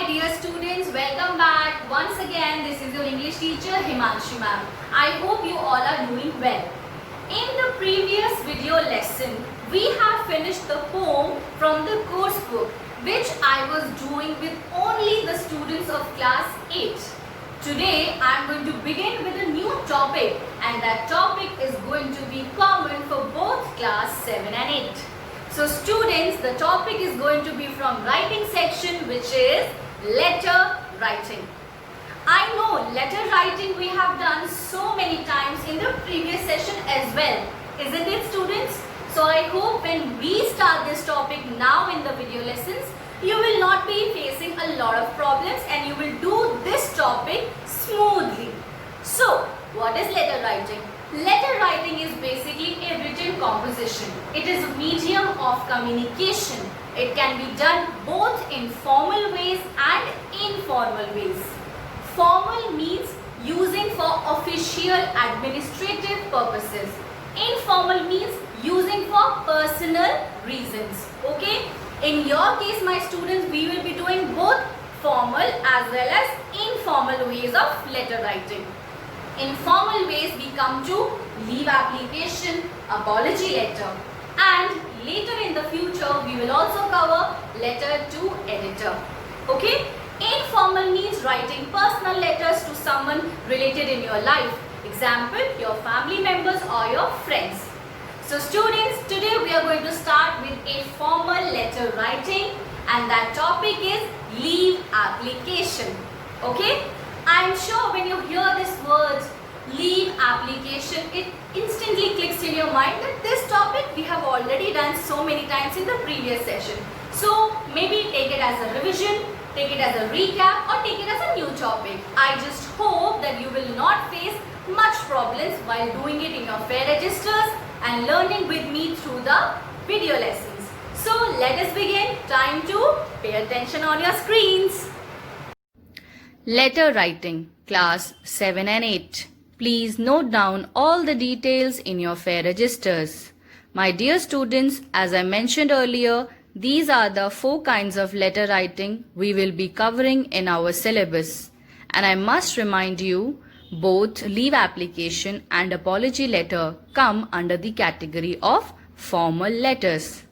my dear students, welcome back. Once again, this is your English teacher Himanshi ma'am. I hope you all are doing well. In the previous video lesson, we have finished the poem from the course book which I was doing with only the students of class 8. Today, I am going to begin with a new topic and that topic is going to be common for both class 7 and 8. So students, the topic is going to be from writing section, which is letter writing. I know letter writing we have done so many times in the previous session as well, isn't it students? So I hope when we start this topic now in the video lessons, you will not be facing a lot of problems and you will do this topic smoothly. So what is letter writing? Letter writing is basically a written composition. It is a medium of communication. It can be done both in formal ways and informal ways. Formal means using for official administrative purposes. Informal means using for personal reasons. Okay? In your case, my students, we will be doing both formal as well as informal ways of letter writing. In formal ways, we come to leave application, apology letter, and later in the future, we will also cover letter to editor. Okay? Informal means writing personal letters to someone related in your life. Example, your family members or your friends. So students, today we are going to start with a formal letter writing and that topic is leave application. Okay? I am sure when you hear these words, leave application, it instantly clicks in your mind that this topic we have already done so many times in the previous session. So maybe take it as a revision, take it as a recap or take it as a new topic. I just hope that you will not face much problems while doing it in your fair registers and learning with me through the video lessons. So let us begin. Time to pay attention on your screens. Letter writing, class 7 and 8. Please note down all the details in your fair registers. My dear students, as I mentioned earlier, these are the 4 kinds of letter writing we will be covering in our syllabus. And I must remind you, both leave application and apology letter come under the category of formal letters.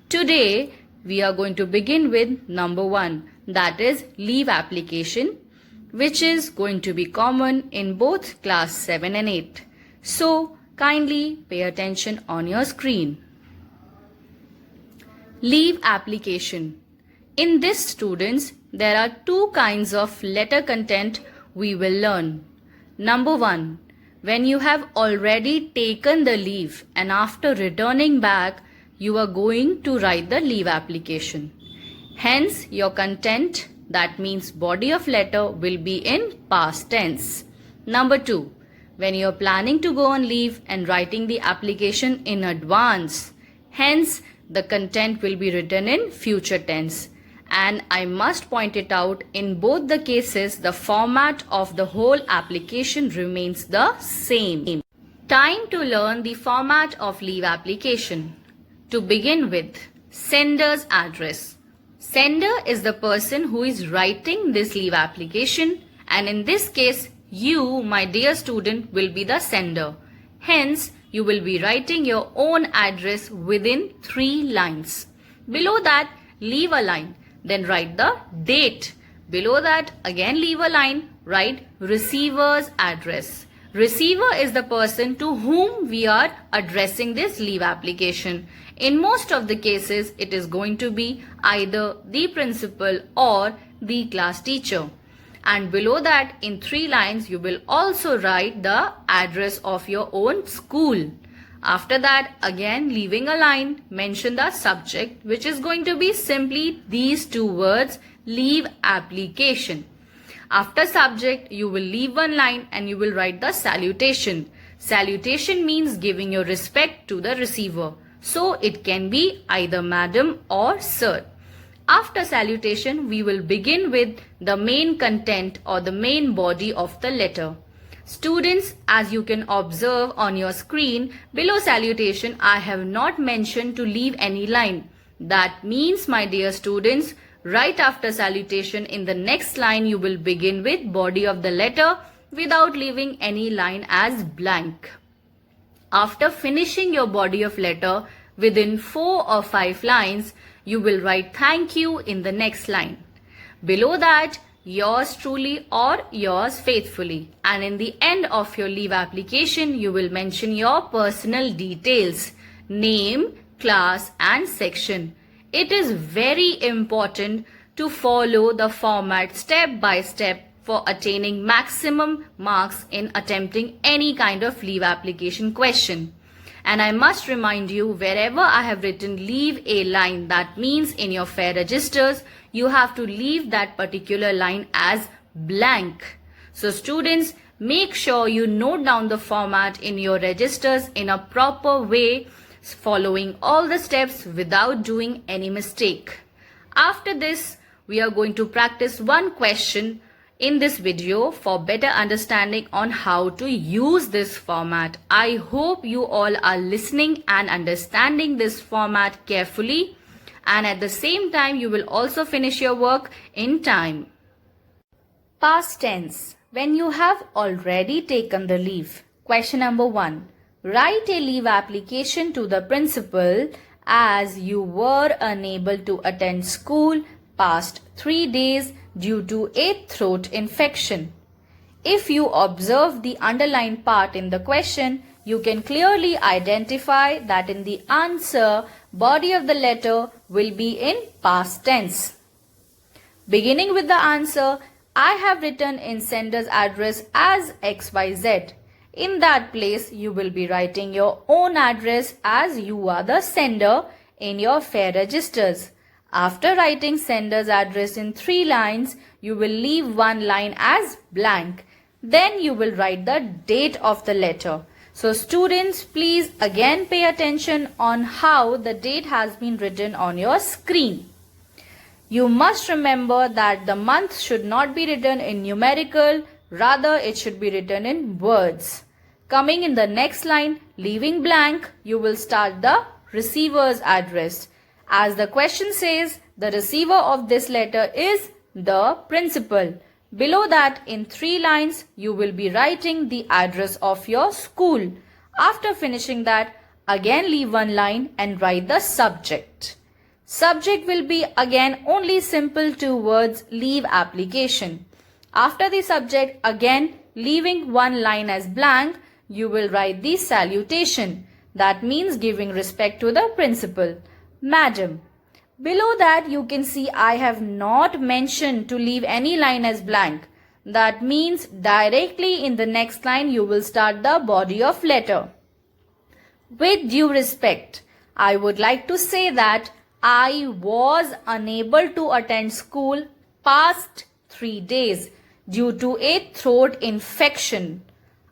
Today, we are going to begin with number 1, that is leave application, which is going to be common in both class 7 and 8. So, kindly pay attention on your screen. Leave application. In this, students, there are 2 kinds of letter content we will learn. Number 1, when you have already taken the leave and after returning back, you are going to write the leave application. Hence, your content, that means body of letter, will be in past tense. Number 2, when you are planning to go on leave and writing the application in advance, hence the content will be written in future tense. And I must point it out, in both the cases, the format of the whole application remains the same. Time to learn the format of leave application. To begin with, sender's address. Sender is the person who is writing this leave application, and in this case, you, my dear student, will be the sender. Hence, you will be writing your own address within 3 lines. Below that, leave a line. Then write the date. Below that, again leave a line. Write receiver's address. Receiver is the person to whom we are addressing this leave application. In most of the cases, it is going to be either the principal or the class teacher. And below that, in 3 lines, you will also write the address of your own school. After that, again leaving a line, mention the subject, which is going to be simply these 2 words, leave application. After subject, you will leave 1 line and you will write the salutation. Salutation means giving your respect to the receiver. So it can be either madam or sir. After salutation, we will begin with the main content or the main body of the letter. Students, as you can observe on your screen, below salutation, I have not mentioned to leave any line. That means, my dear students, Right after salutation, in the next line, you will begin with body of the letter without leaving any line as blank. After finishing your body of letter within 4 or 5 lines, you will write thank you in the next line. Below that, yours truly or yours faithfully. And in the end of your leave application, you will mention your personal details, name, class and section. It is very important to follow the format step by step for attaining maximum marks in attempting any kind of leave application question. And I must remind you, wherever I have written leave a line, that means in your fare registers, you have to leave that particular line as blank. So students, make sure you note down the format in your registers in a proper way, following all the steps without doing any mistake. After this, we are going to practice one question in this video for better understanding on how to use this format. I hope you all are listening and understanding this format carefully, and at the same time you will also finish your work in time. Past tense. When you have already taken the leave. Question number 1. Write a leave application to the principal as you were unable to attend school past 3 days due to a throat infection. If you observe the underlined part in the question, you can clearly identify that in the answer, body of the letter will be in past tense. Beginning with the answer, I have written in sender's address as XYZ. In that place, you will be writing your own address as you are the sender in your fare registers. After writing sender's address in 3 lines, you will leave 1 line as blank. Then you will write the date of the letter. So students, please again pay attention on how the date has been written on your screen. You must remember that the month should not be written in numerical, rather it should be written in words. Coming in the next line, leaving blank, you will start the receiver's address. As the question says, the receiver of this letter is the principal. Below that, in 3 lines, you will be writing the address of your school. After finishing that, again leave 1 line and write the subject. Subject will be again only simple 2 words, leave application. After the subject, again leaving 1 line as blank, you will write the salutation. That means giving respect to the principal. Madam. Below that you can see I have not mentioned to leave any line as blank. That means directly in the next line you will start the body of letter. With due respect, I would like to say that I was unable to attend school past 3 days due to a throat infection.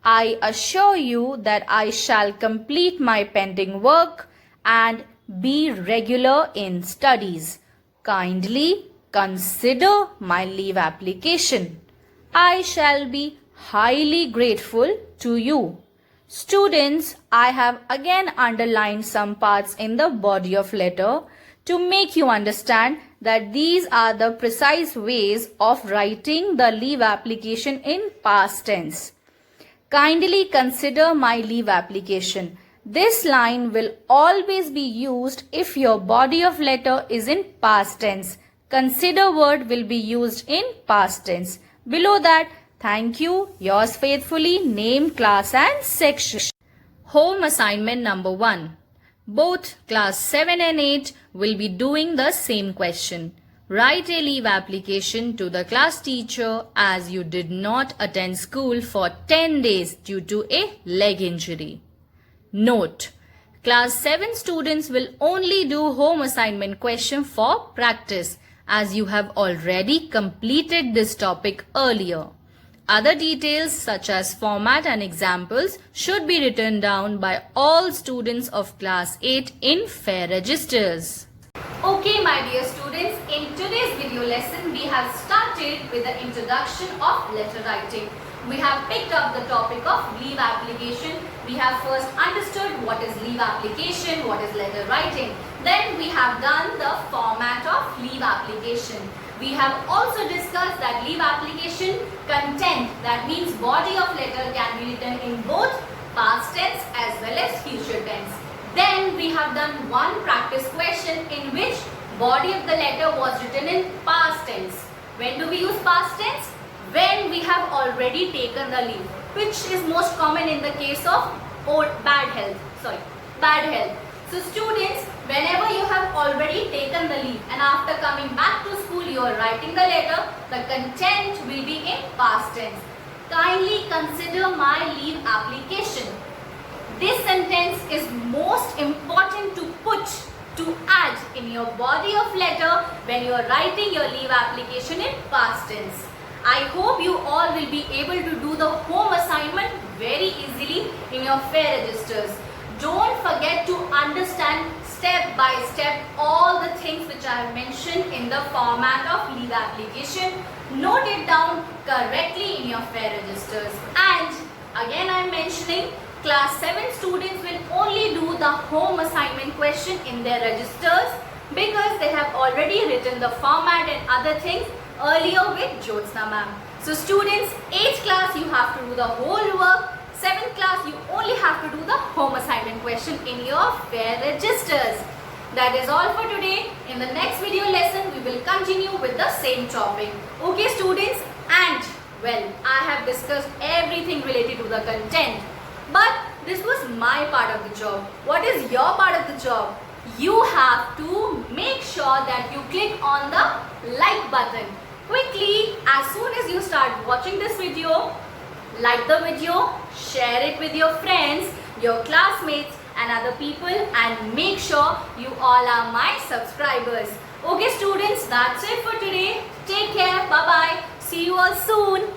I assure you that I shall complete my pending work and be regular in studies. Kindly consider my leave application. I shall be highly grateful to you. Students, I have again underlined some parts in the body of letter to make you understand that these are the precise ways of writing the leave application in past tense. Kindly consider my leave application. This line will always be used if your body of letter is in past tense. Consider word will be used in past tense. Below that, thank you, yours faithfully, name, class and section. Home assignment number 1. Both class 7 and 8 will be doing the same question. Write a leave application to the class teacher as you did not attend school for 10 days due to a leg injury. Note: Class 7 students will only do home assignment question for practice as you have already completed this topic earlier. Other details such as format and examples should be written down by all students of class 8 in fare registers. Okay my dear students, in today's video lesson we have started with the introduction of letter writing. we have picked up the topic of leave application. We have first understood what is leave application, what is letter writing. Then we have done the format of leave application. We have also discussed that leave application content, that means body of letter, can be written in both past tense as well as future tense. Then we have done one practice question in which body of the letter was written in past tense. When do we use past tense? When we have already taken the leave, which is most common in the case of bad health. So students, whenever you have already taken the leave and after coming back to school you are writing the letter, the content will be in past tense. Kindly consider my leave application. This sentence is most important to add in your body of letter when you are writing your leave application in past tense. I hope you all will be able to do the home assignment very easily in your fair registers. Don't forget to understand step by step all the things which I have mentioned in the format of leave application. Note it down correctly in your fair registers. And again I am mentioning, class 7 students will only do the home assignment question in their registers because they have already written the format and other things earlier with Jyotsna ma'am. So students, 8th class you have to do the whole work. 7th class you only have to do the home assignment question in your fair registers. That is all for today. In the next video lesson we will continue with the same topic. Okay students, and well, I have discussed everything related to the content. But this was my part of the job. What is your part of the job? You have to make sure that you click on the like button. Quickly, as soon as you start watching this video, like the video, share it with your friends, your classmates and other people, and make sure you all are my subscribers. Okay students, that's it for today. Take care. Bye-bye. See you all soon.